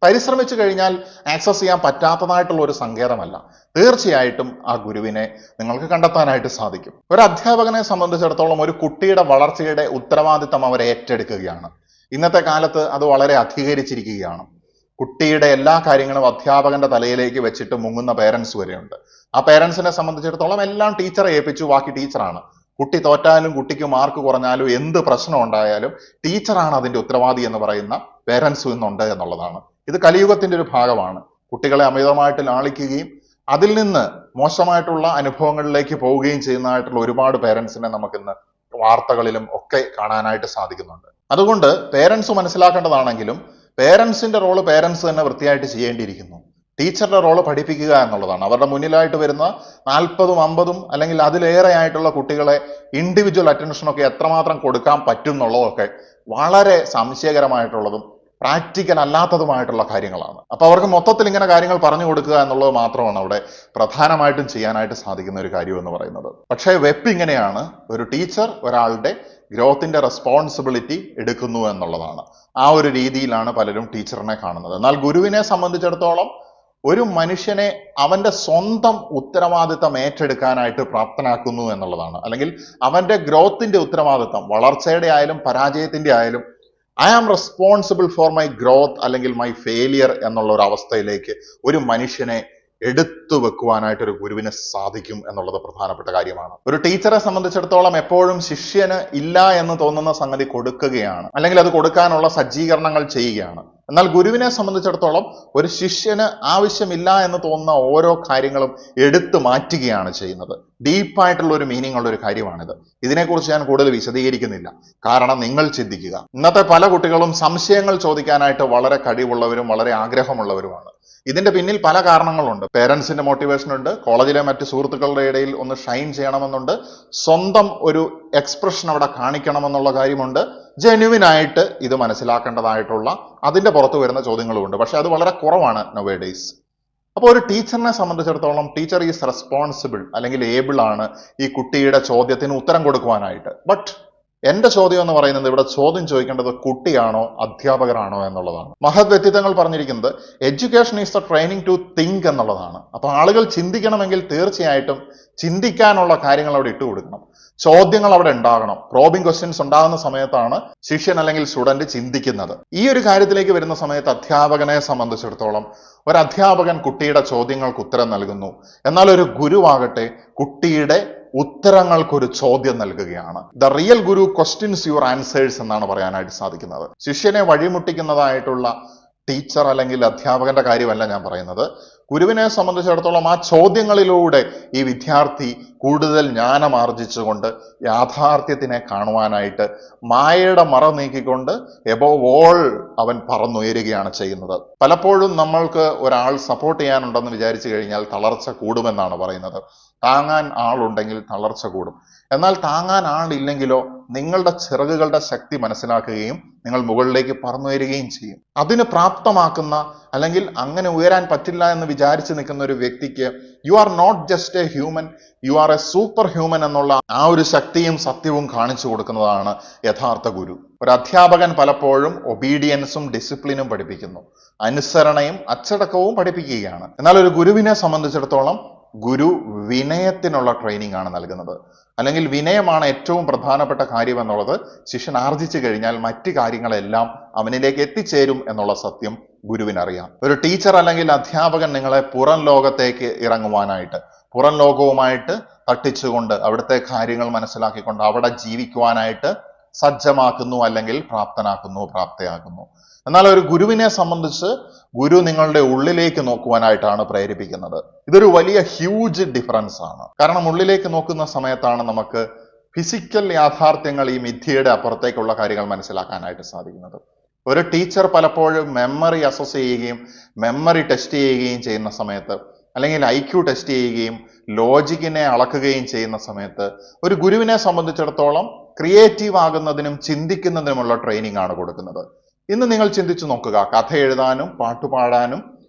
പരിശ്രമിച്ചു കഴിഞ്ഞാൽ ആക്സസ് ചെയ്യാൻ പറ്റാത്തതായിട്ടുള്ള ഒരു സങ്കേതമല്ല. തീർച്ചയായിട്ടും ആ ഗുരുവിനെ നിങ്ങൾക്ക് കണ്ടെത്താനായിട്ട് സാധിക്കും. ഒരു അധ്യാപകനെ സംബന്ധിച്ചിടത്തോളം ഒരു കുട്ടിയുടെ വളർച്ചയുടെ ഉത്തരവാദിത്തം അവർ ഏറ്റെടുക്കുകയാണ്. ഇന്നത്തെ കാലത്ത് അത് വളരെ അധികരിച്ചിരിക്കുകയാണ്. കുട്ടിയുടെ എല്ലാ കാര്യങ്ങളും അധ്യാപകന്റെ തലയിലേക്ക് വെച്ചിട്ട് മുങ്ങുന്ന പേരൻസ് വരെയുണ്ട്. ആ പേരൻസിനെ സംബന്ധിച്ചിടത്തോളം എല്ലാം ടീച്ചറെ ഏൽപ്പിച്ചു, ബാക്കി ടീച്ചറാണ്. കുട്ടി തോറ്റാലും കുട്ടിക്ക് മാർക്ക് കുറഞ്ഞാലും എന്ത് പ്രശ്നം ഉണ്ടായാലും ടീച്ചറാണ് അതിന്റെ ഉത്തരവാദി എന്ന് പറയുന്ന പേരൻസ് ഇന്നുണ്ട് എന്നുള്ളതാണ്. ഇത് കലിയുഗത്തിന്റെ ഒരു ഭാഗമാണ്. കുട്ടികളെ അമിതമായിട്ട് ലാളിക്കുകയും അതിൽ നിന്ന് മോശമായിട്ടുള്ള അനുഭവങ്ങളിലേക്ക് പോവുകയും ചെയ്യുന്നതായിട്ടുള്ള ഒരുപാട് പേരൻസിനെ നമുക്കിന്ന് വാർത്തകളിലും ഒക്കെ കാണാനായിട്ട് സാധിക്കുന്നുണ്ട്. അതുകൊണ്ട് പേരൻസ് മനസ്സിലാക്കേണ്ടതാണെങ്കിലും പേരൻസിന്റെ റോള് പേരൻസ് തന്നെ വൃത്തിയായിട്ട് ചെയ്യേണ്ടിയിരിക്കുന്നു. ടീച്ചറുടെ റോള് പഠിപ്പിക്കുക എന്നുള്ളതാണ്. അവരുടെ മുന്നിലായിട്ട് വരുന്ന 40ഉം 50ഉം അല്ലെങ്കിൽ അതിലേറെ ആയിട്ടുള്ള കുട്ടികളെ ഇൻഡിവിജ്വൽ അറ്റൻഷനൊക്കെ എത്രമാത്രം കൊടുക്കാൻ പറ്റും എന്നുള്ളതൊക്കെ വളരെ സംശയകരമായിട്ടുള്ളതും പ്രാക്ടിക്കൽ അല്ലാത്തതുമായിട്ടുള്ള കാര്യങ്ങളാണ്. അപ്പൊ അവർക്ക് മൊത്തത്തിൽ ഇങ്ങനെ കാര്യങ്ങൾ പറഞ്ഞു കൊടുക്കുക എന്നുള്ളത് മാത്രമാണ് അവിടെ പ്രധാനമായിട്ടും ചെയ്യാനായിട്ട് സാധിക്കുന്ന ഒരു കാര്യം എന്ന് പറയുന്നത്. പക്ഷേ വെപ്പ് ഇങ്ങനെയാണ്, ഒരു ടീച്ചർ ഒരാളുടെ ഗ്രോത്തിന്റെ റെസ്പോൺസിബിലിറ്റി എടുക്കുന്നു എന്നുള്ളതാണ്. ആ ഒരു രീതിയിലാണ് പലരും ടീച്ചറിനെ കാണുന്നത്. എന്നാൽ ഗുരുവിനെ സംബന്ധിച്ചിടത്തോളം ഒരു മനുഷ്യനെ അവന്റെ സ്വന്തം ഉത്തരവാദിത്തം ഏറ്റെടുക്കാനായിട്ട് പ്രാപ്തനാക്കുന്നു എന്നുള്ളതാണ്. അല്ലെങ്കിൽ അവന്റെ ഗ്രോത്തിന്റെ ഉത്തരവാദിത്തം, വളർച്ചയുടെ ആയാലും പരാജയത്തിന്റെ ആയാലും I am responsible for my growth അല്ലെങ്കിൽ മൈ ഫെയിലിയർ എന്നുള്ള ഒരു അവസ്ഥയിലേക്ക് ഒരു മനുഷ്യനെ എടുത്തു വെക്കുവാനായിട്ട് ഒരു ഗുരുവിന് സാധിക്കും എന്നുള്ളത് പ്രധാനപ്പെട്ട കാര്യമാണ്. ഒരു ടീച്ചറെ സംബന്ധിച്ചിടത്തോളം എപ്പോഴും ശിഷ്യന് ഇല്ല എന്ന് തോന്നുന്ന സംഗതി കൊടുക്കുകയാണ്, അല്ലെങ്കിൽ അത് കൊടുക്കാനുള്ള സജ്ജീകരണങ്ങൾ ചെയ്യുകയാണ്. എന്നാൽ ഗുരുവിനെ സംബന്ധിച്ചിടത്തോളം ഒരു ശിഷ്യന് ആവശ്യമില്ല എന്ന് തോന്നുന്ന ഓരോ കാര്യങ്ങളും എടുത്തു മാറ്റുകയാണ് ചെയ്യുന്നത്. ഡീപ്പായിട്ടുള്ള ഒരു മീനിങ് ഉള്ള ഒരു കാര്യമാണിത്. ഇതിനെക്കുറിച്ച് ഞാൻ കൂടുതൽ വിശദീകരിക്കുന്നില്ല. കാരണം നിങ്ങൾ ചിന്തിക്കുക, ഇന്നത്തെ പല കുട്ടികളും സംശയങ്ങൾ ചോദിക്കാനായിട്ട് വളരെ കഴിവുള്ളവരും വളരെ ആഗ്രഹമുള്ളവരുമാണ്. ഇതിന്റെ പിന്നിൽ പല കാരണങ്ങളുണ്ട്. പേരൻസിന്റെ മോട്ടിവേഷൻ ഉണ്ട്, കോളേജിലെ മറ്റു സുഹൃത്തുക്കളുടെ ഇടയിൽ ഒന്ന് ഷൈൻ ചെയ്യണമെന്നുണ്ട്, സ്വന്തം ഒരു എക്സ്പ്രഷൻ അവിടെ കാണിക്കണമെന്നുള്ള കാര്യമുണ്ട്, ജെന്യുവിൻ ആയിട്ട് ഇത് മനസ്സിലാക്കേണ്ടതായിട്ടുള്ള അതിന്റെ പുറത്ത് വരുന്ന ചോദ്യങ്ങളുമുണ്ട്. പക്ഷെ അത് വളരെ കുറവാണ് നൗ ഡേയ്സ്. അപ്പോൾ ഒരു ടീച്ചറിനെ സംബന്ധിച്ചിടത്തോളം ടീച്ചർ ഈസ് റെസ്പോൺസിബിൾ അല്ലെങ്കിൽ ഏബിൾ ആണ് ഈ കുട്ടിയുടെ ചോദ്യത്തിന് ഉത്തരം കൊടുക്കുവാനായിട്ട്. ബട്ട് എന്റെ ചോദ്യം എന്ന് പറയുന്നത് ഇവിടെ ചോദ്യം ചോദിക്കേണ്ടത് കുട്ടിയാണോ അധ്യാപകരാണോ എന്നുള്ളതാണ്. മഹത് വ്യക്തിത്വങ്ങൾ പറഞ്ഞിരിക്കുന്നത് education is the training to think എന്നുള്ളതാണ്. അപ്പൊ ആളുകൾ ചിന്തിക്കണമെങ്കിൽ തീർച്ചയായിട്ടും ചിന്തിക്കാനുള്ള കാര്യങ്ങൾ അവിടെ ഇട്ട് കൊടുക്കണം. ചോദ്യങ്ങൾ അവിടെ ഉണ്ടാകണം. പ്രോബിംഗ് ക്വസ്റ്റ്യൻസ് ഉണ്ടാകുന്ന സമയത്താണ് ശിഷ്യൻ അല്ലെങ്കിൽ സ്റ്റുഡന്റ് ചിന്തിക്കുന്നത്. ഈ ഒരു കാര്യത്തിലേക്ക് വരുന്ന സമയത്ത് അധ്യാപകനെ സംബന്ധിച്ചിടത്തോളം ഒരു അധ്യാപകൻ കുട്ടിയുടെ ചോദ്യങ്ങൾക്ക് ഉത്തരം നൽകുന്നു. എന്നാൽ ഒരു ഗുരുവാകട്ടെ കുട്ടിയുടെ ഉത്തരങ്ങൾക്കൊരു ചോദ്യം നൽകുകയാണ്. The real Guru questions your answers എന്നാണ് പറയാനായിട്ട് സാധിക്കുന്നത്. ശിഷ്യനെ വഴിമുട്ടിക്കുന്നതായിട്ടുള്ള ടീച്ചർ അല്ലെങ്കിൽ അധ്യാപകന്റെ കാര്യമല്ല ഞാൻ പറയുന്നത്. ഗുരുവിനെ സംബന്ധിച്ചിടത്തോളം ആ ചോദ്യങ്ങളിലൂടെ ഈ വിദ്യാർത്ഥി കൂടുതൽ ജ്ഞാനം ആർജിച്ചുകൊണ്ട് യാഥാർത്ഥ്യത്തിനെ കാണുവാനായിട്ട് മായയുടെ മറ നീക്കിക്കൊണ്ട് എബോവ് ഓൾ അവൻ പറന്നുയരുകയാണ് ചെയ്യുന്നത്. പലപ്പോഴും നമ്മൾക്ക് ഒരാൾ സപ്പോർട്ട് ചെയ്യാനുണ്ടെന്ന് വിചാരിച്ചു കഴിഞ്ഞാൽ തളർച്ച കൂടുമെന്നാണ് പറയുന്നത്. താങ്ങാൻ ആളുണ്ടെങ്കിൽ തളർച്ച കൂടും. എന്നാൽ താങ്ങാൻ ആളില്ലെങ്കിലോ നിങ്ങളുടെ ചിറകുകളുടെ ശക്തി മനസ്സിലാക്കുകയും നിങ്ങൾ മുകളിലേക്ക് പറന്നുയരുകയും ചെയ്യും. അതിന് പ്രാപ്തമാക്കുന്ന അല്ലെങ്കിൽ അങ്ങനെ ഉയരാൻ പറ്റില്ല എന്ന് വിചാരിച്ചു നിൽക്കുന്ന ഒരു വ്യക്തിക്ക് you are not just a human, you are a super human എന്നുള്ള ആ ഒരു ശക്തിയും സത്യവും കാണിച്ചു കൊടുക്കുന്നതാണ് യഥാർത്ഥ ഗുരു. ഒരു അധ്യാപകൻ പലപ്പോഴും ഒബീഡിയൻസും ഡിസിപ്ലിനും പഠിപ്പിക്കുന്നു, അനുസരണയും അച്ചടക്കവും പഠിപ്പിക്കുകയാണ്. എന്നാൽ ഒരു ഗുരുവിനെ സംബന്ധിച്ചിടത്തോളം ഗുരു വിനയത്തിനുള്ള ട്രെയിനിങ് ആണ് നൽകുന്നത്. അല്ലെങ്കിൽ വിനയമാണ് ഏറ്റവും പ്രധാനപ്പെട്ട കാര്യം എന്നുള്ളത് ശിഷ്യൻ ആർജിച്ചു കഴിഞ്ഞാൽ മറ്റു കാര്യങ്ങളെല്ലാം അവനിലേക്ക് എത്തിച്ചേരും എന്നുള്ള സത്യം ഗുരുവിനറിയാം. ഒരു ടീച്ചർ അല്ലെങ്കിൽ അധ്യാപകൻ നിങ്ങളെ പുറം ലോകത്തേക്ക് ഇറങ്ങുവാനായിട്ട്, പുറം ലോകവുമായിട്ട് തട്ടിച്ചുകൊണ്ട് അവിടുത്തെ കാര്യങ്ങൾ മനസ്സിലാക്കിക്കൊണ്ട് അവിടെ ജീവിക്കുവാനായിട്ട് സജ്ജമാക്കുന്നു അല്ലെങ്കിൽ പ്രാപ്തയാക്കുന്നു. എന്നാൽ ഒരു ഗുരുവിനെ സംബന്ധിച്ച് ഗുരു നിങ്ങളുടെ ഉള്ളിലേക്ക് നോക്കുവാനായിട്ടാണ് പ്രേരിപ്പിക്കുന്നത്. ഇതൊരു വലിയ ഹ്യൂജ് ഡിഫറൻസ് ആണ്. കാരണം ഉള്ളിലേക്ക് നോക്കുന്ന സമയത്താണ് നമുക്ക് ഫിസിക്കൽ യാഥാർത്ഥ്യങ്ങൾ, ഈ മിഥ്യയുടെ അപ്പുറത്തേക്കുള്ള കാര്യങ്ങൾ മനസ്സിലാക്കാനായിട്ട് സാധിക്കുന്നത്. ഒരു ടീച്ചർ പലപ്പോഴും മെമ്മറി അസസ് ചെയ്യുകയും മെമ്മറി ടെസ്റ്റ് ചെയ്യുകയും ചെയ്യുന്ന സമയത്ത്, അല്ലെങ്കിൽ IQ ടെസ്റ്റ് ചെയ്യുകയും ലോജിക്കിനെ അളക്കുകയും ചെയ്യുന്ന സമയത്ത് ഒരു ഗുരുവിനെ സംബന്ധിച്ചിടത്തോളം ക്രിയേറ്റീവ് ആകുന്നതിനും ചിന്തിക്കുന്നതിനുമുള്ള ട്രെയിനിങ് ആണ് കൊടുക്കുന്നത്. ഇന്ന് നിങ്ങൾ ചിന്തിച്ചു നോക്കുക, കഥ എഴുതാനും പാട്ടുപാടാനും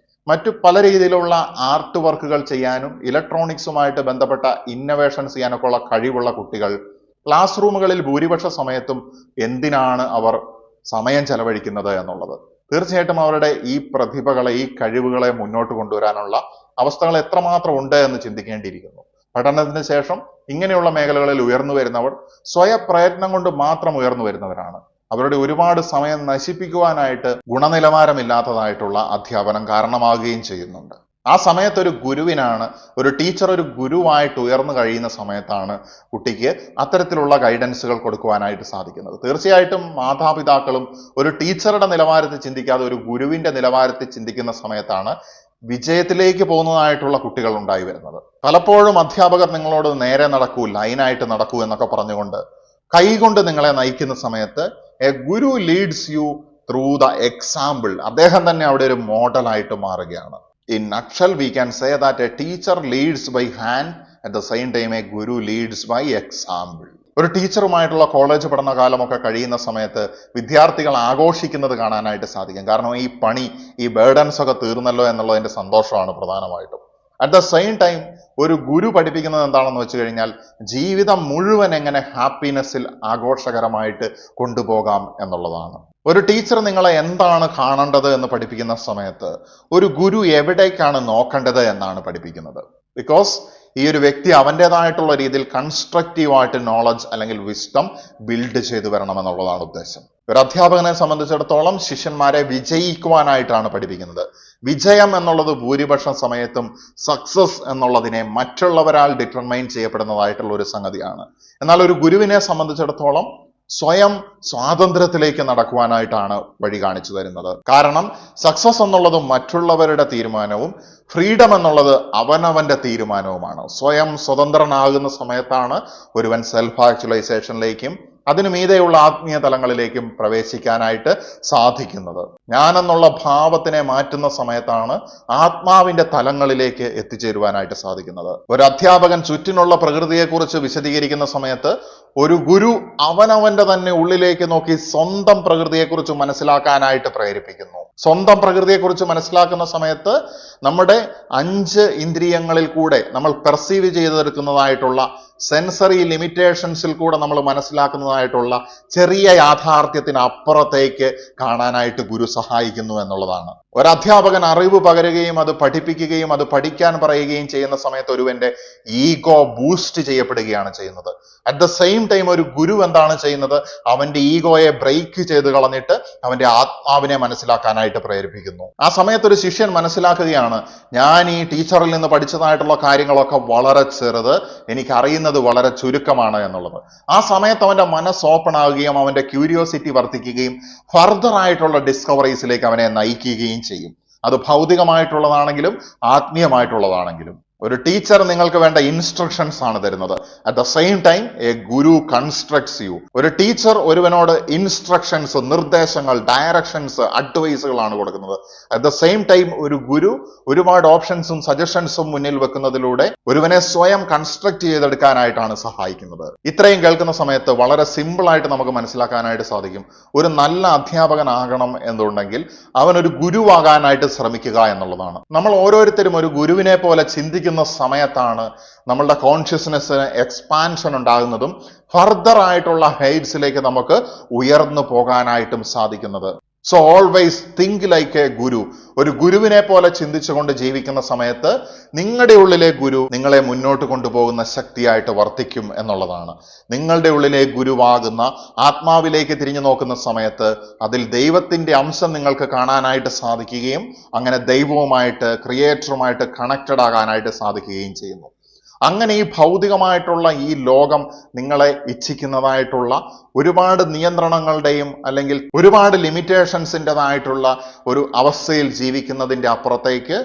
മറ്റു പല രീതിയിലുള്ള ആർട്ട് വർക്കുകൾ ചെയ്യാനും ഇലക്ട്രോണിക്സുമായിട്ട് ബന്ധപ്പെട്ട ഇന്നവേഷൻസ് ചെയ്യാനൊക്കെ ഉള്ള കഴിവുള്ള കുട്ടികൾ ക്ലാസ് റൂമുകളിൽ ഭൂരിപക്ഷ സമയത്തും എന്തിനാണ് അവർ സമയം ചെലവഴിക്കുന്നത് എന്നുള്ളത്. തീർച്ചയായിട്ടും അവരുടെ ഈ പ്രതിഭകളെ, ഈ കഴിവുകളെ മുന്നോട്ട് കൊണ്ടുവരാനുള്ള അവസ്ഥകൾ എത്രമാത്രം ഉണ്ട് എന്ന് ചിന്തിക്കേണ്ടിയിരിക്കുന്നു. പഠനത്തിന് ശേഷം ഇങ്ങനെയുള്ള മേഖലകളിൽ ഉയർന്നു വരുന്നവർ സ്വയപ്രയത്നം കൊണ്ട് മാത്രം ഉയർന്നു വരുന്നവരാണ്. അവരുടെ ഒരുപാട് സമയം നശിപ്പിക്കുവാനായിട്ട് ഗുണനിലവാരമില്ലാത്തതായിട്ടുള്ള അധ്യാപനം കാരണമാകുകയും ചെയ്യുന്നുണ്ട്. ആ സമയത്ത് ഒരു ഗുരുവിനാണ്, ഒരു ടീച്ചർ ഒരു ഗുരുവായിട്ട് ഉയർന്നു കഴിയുന്ന സമയത്താണ് കുട്ടിക്ക് അത്തരത്തിലുള്ള ഗൈഡൻസുകൾ കൊടുക്കുവാനായിട്ട് സാധിക്കുന്നത്. തീർച്ചയായിട്ടും മാതാപിതാക്കളും ഒരു ടീച്ചറുടെ നിലവാരത്തിൽ ചിന്തിക്കാതെ ഒരു ഗുരുവിന്റെ നിലവാരത്തിൽ ചിന്തിക്കുന്ന സമയത്താണ് വിജയത്തിലേക്ക് പോകുന്നതായിട്ടുള്ള കുട്ടികൾ ഉണ്ടായി വരുന്നത്. പലപ്പോഴും അധ്യാപകർ നിങ്ങളോട് നേരെ നടക്കൂ, ലൈനായിട്ട് നടക്കൂ എന്നൊക്കെ പറഞ്ഞുകൊണ്ട് കൈകൊണ്ട് നിങ്ങളെ നയിക്കുന്ന സമയത്ത് a guru leads you through the example. അദ്ദേഹം തന്നെ അവിടെ ഒരു മോഡലായിട്ട് മാറുകയാണ്. In nutshell we can say that a teacher leads by hand, at the same time a guru leads by example. ഒരു ടീച്ചറുമായിട്ടുള്ള കോളേജ് പഠനകാലമൊക്കെ കഴിയുന്ന സമയത്ത് വിദ്യാർത്ഥികൾ ആഘോഷിക്കുന്നത് കാണാനായിട്ട് സാധിക്കും. കാരണം ഈ പണി, ഈ ബേർഡൻസ് ഒക്കെ തീർന്നല്ലോ എന്നുള്ളതിന്റെ സന്തോഷമാണ് പ്രധാനമായിട്ടും. അറ്റ് ദ സെയിം ടൈം ഒരു ഗുരു പഠിപ്പിക്കുന്നത് എന്താണെന്ന് വെച്ച് കഴിഞ്ഞാൽ ജീവിതം മുഴുവൻ എങ്ങനെ ഹാപ്പിനെസ്സിൽ ആഘോഷകരമായിട്ട് കൊണ്ടുപോകാം എന്നുള്ളതാണ്. ഒരു ടീച്ചർ നിങ്ങളെ എന്താണ് കാണേണ്ടത് എന്ന് പഠിപ്പിക്കുന്ന സമയത്ത് ഒരു ഗുരു എവിടേക്കാണ് നോക്കേണ്ടത് എന്നാണ് പഠിപ്പിക്കുന്നത്. ബിക്കോസ് ഈ ഒരു വ്യക്തി അവൻ്റെതായിട്ടുള്ള രീതിയിൽ കൺസ്ട്രക്റ്റീവായിട്ട് നോളജ് അല്ലെങ്കിൽ വിസ്ഡം ബിൽഡ് ചെയ്തു വരണം എന്നുള്ളതാണ് ഉദ്ദേശം. ഒരു അധ്യാപകനെ സംബന്ധിച്ചിടത്തോളം ശിഷ്യന്മാരെ വിജയിക്കുവാനായിട്ടാണ് പഠിപ്പിക്കുന്നത്. വിജയം എന്നുള്ളത് ഭൂരിപക്ഷം സമയത്തും സക്സസ് എന്നുള്ളതിനെ മറ്റുള്ളവരാൽ ഡിറ്റർമൈൻ ചെയ്യപ്പെടുന്നതായിട്ടുള്ള ഒരു സംഗതിയാണ്. എന്നാൽ ഒരു ഗുരുവിനെ സംബന്ധിച്ചിടത്തോളം സ്വയം സ്വാതന്ത്ര്യത്തിലേക്ക് നടക്കുവാനായിട്ടാണ് വഴി കാണിച്ചു തരുന്നത്. കാരണം സക്സസ് എന്നുള്ളത് മറ്റുള്ളവരുടെ തീരുമാനവും ഫ്രീഡം എന്നുള്ളത് അവനവന്റെ തീരുമാനവുമാണ്. സ്വയം സ്വതന്ത്രനാകുന്ന സമയത്താണ് ഒരുവൻ സെൽഫ് ആക്ച്വലൈസേഷനിലേക്കും അതിനു മീതെയുള്ള ആത്മീയ തലങ്ങളിലേക്കും പ്രവേശിക്കാനായിട്ട് സാധിക്കുന്നത്. ഞാനെന്നുള്ള ഭാവത്തിനെ മാറ്റുന്ന സമയത്താണ് ആത്മാവിന്റെ തലങ്ങളിലേക്ക് എത്തിച്ചേരുവാനായിട്ട് സാധിക്കുന്നത്. ഒരു അധ്യാപകൻ ചുറ്റിനുള്ള പ്രകൃതിയെക്കുറിച്ച് വിശദീകരിക്കുന്ന സമയത്ത് ഒരു ഗുരു അവനവന്റെ തന്നെ ഉള്ളിലേക്ക് നോക്കി സ്വന്തം പ്രകൃതിയെക്കുറിച്ച് മനസ്സിലാക്കാനായിട്ട് പ്രേരിപ്പിക്കുന്നു. സ്വന്തം പ്രകൃതിയെക്കുറിച്ച് മനസ്സിലാക്കുന്ന സമയത്ത് നമ്മുടെ 5 ഇന്ദ്രിയങ്ങളിൽ കൂടെ നമ്മൾ പെർസീവ് ചെയ്തെടുക്കുന്നതായിട്ടുള്ള സെൻസറി ലിമിറ്റേഷൻസിൽ കൂടെ നമ്മൾ മനസ്സിലാക്കുന്നതായിട്ടുള്ള ചെറിയ യാഥാർത്ഥ്യത്തിന് അപ്പുറത്തേക്ക് കാണാനായിട്ട് ഗുരു സഹായിക്കുന്നു എന്നുള്ളതാണ്. ഒരു അധ്യാപകൻ അറിവ് പകരുകയും അത് പഠിപ്പിക്കുകയും അത് പഠിക്കാൻ പറയുകയും ചെയ്യുന്ന സമയത്ത് ഒരുവന്റെ ഈഗോ ബൂസ്റ്റ് ചെയ്യപ്പെടുകയാണ് ചെയ്യുന്നത്. അറ്റ് ദ സെയിം ടൈം ഒരു ഗുരു എന്താണ് ചെയ്യുന്നത്? അവന്റെ ഈഗോയെ ബ്രേക്ക് ചെയ്ത് കളഞ്ഞിട്ട് അവന്റെ ആത്മാവിനെ മനസ്സിലാക്കാനായിട്ട് പ്രേരിപ്പിക്കുന്നു. ആ സമയത്ത് ഒരു ശിഷ്യൻ മനസ്സിലാക്കുകയാണ്, ഞാൻ ഈ ടീച്ചറിൽ നിന്ന് പഠിച്ചതായിട്ടുള്ള കാര്യങ്ങളൊക്കെ വളരെ ചെറുത്, എനിക്കറിയുന്നത് വളരെ ചുരുക്കമാണ് എന്നുള്ളത്. ആ സമയത്ത് അവന്റെ മനസ്സ് ഓപ്പൺ ആവുകയും അവന്റെ ക്യൂരിയോസിറ്റി വർദ്ധിക്കുകയും ഫർദർ ആയിട്ടുള്ള ഡിസ്കവറീസിലേക്ക് അവനെ നയിക്കുകയും ചെയ്യും. അത് ഭൗതികമായിട്ടുള്ളതാണെങ്കിലും ആത്മീയമായിട്ടുള്ളതാണെങ്കിലും. ഒരു ടീച്ചർ നിങ്ങൾക്ക് വേണ്ട ഇൻസ്ട്രക്ഷൻസ് ആണ് തരുന്നത്. At the same time a guru constructs you. ഒരു ടീച്ചർ ഒരുവനോട് ഇൻസ്ട്രക്ഷൻസ്, നിർദ്ദേശങ്ങൾ, ഡയറക്ഷൻസ്, അഡ്വൈസുകളാണ് കൊടുക്കുന്നത്. അറ്റ് ദ സെയിം ടൈം ഒരു ഗുരു ഒരുപാട് ഓപ്ഷൻസും സജഷൻസും മുന്നിൽ വെക്കുന്നതിലൂടെ ഒരുവനെ സ്വയം കൺസ്ട്രക്ട് ചെയ്തെടുക്കാനായിട്ടാണ് സഹായിക്കുന്നത്. ഇത്രയും കേൾക്കുന്ന സമയത്ത് വളരെ സിമ്പിൾ ആയിട്ട് നമുക്ക് മനസ്സിലാക്കാനായിട്ട് സാധിക്കും. ഒരു നല്ല അധ്യാപകനാകണം എന്നുണ്ടെങ്കിൽ അവനൊരു ഗുരുവാകാനായിട്ട് ശ്രമിക്കുക എന്നുള്ളതാണ്. നമ്മൾ ഓരോരുത്തരും ഒരു ഗുരുവിനെ പോലെ ചിന്തിക്കുന്ന സമയത്താണ് നമ്മളുടെ കോൺഷ്യസ്നെസ്സിന് എക്സ്പാൻഷൻ ഉണ്ടാകുന്നതും ഫർദർ ആയിട്ടുള്ള ഹൈറ്റ്സിലേക്ക് നമുക്ക് ഉയർന്നു പോകാനായിട്ടും സാധിക്കുന്നത്. So always think like a guru. ഒരു ഗുരുവിനെ പോലെ ചിന്തിച്ചുകൊണ്ട് ജീവിക്കുന്ന സമയത്ത് നിങ്ങളുടെ ഉള്ളിലെ ഗുരു നിങ്ങളെ മുന്നോട്ട് കൊണ്ടുപോകുന്ന ശക്തിയായിട്ട് വർത്തിക്കും എന്നുള്ളതാണ്. നിങ്ങളുടെ ഉള്ളിലെ ഗുരുവാകുന്ന ആത്മാവിലേക്ക് തിരിഞ്ഞു നോക്കുന്ന സമയത്ത് അതിൽ ദൈവത്തിന്റെ അംശം നിങ്ങൾക്ക് കാണാനായിട്ട് സാധിക്കുകയും അങ്ങനെ ദൈവവുമായിട്ട്, ക്രിയേറ്ററുമായിട്ട് കണക്റ്റഡ് ആകാനായിട്ട് സാധിക്കുകയും ചെയ്യുന്നു. അങ്ങനെ ഈ ഭൗതികമായിട്ടുള്ള ഈ ലോകം നിങ്ങളെ ഇച്ഛിക്കുന്നതായിട്ടുള്ള ഒരുപാട് നിയന്ത്രണങ്ങളുടെയും അല്ലെങ്കിൽ ഒരുപാട് ലിമിറ്റേഷൻസിൻ്റെതായിട്ടുള്ള ഒരു അവസ്ഥയിൽ ജീവിക്കുന്നതിൻ്റെ അപ്പുറത്തേക്ക്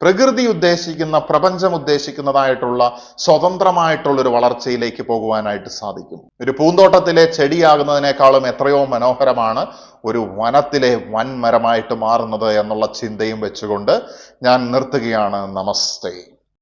പ്രകൃതി ഉദ്ദേശിക്കുന്ന, പ്രപഞ്ചം ഉദ്ദേശിക്കുന്നതായിട്ടുള്ള സ്വതന്ത്രമായിട്ടുള്ളൊരു വളർച്ചയിലേക്ക് പോകുവാനായിട്ട് സാധിക്കും. ഒരു പൂന്തോട്ടത്തിലെ ചെടിയാകുന്നതിനേക്കാളും എത്രയോ മനോഹരമാണ് ഒരു വനത്തിലെ വൻമരമായിട്ട് മാറുന്നത് എന്നുള്ള ചിന്തയും വെച്ചുകൊണ്ട് ഞാൻ നിർത്തുകയാണ്. നമസ്തേ.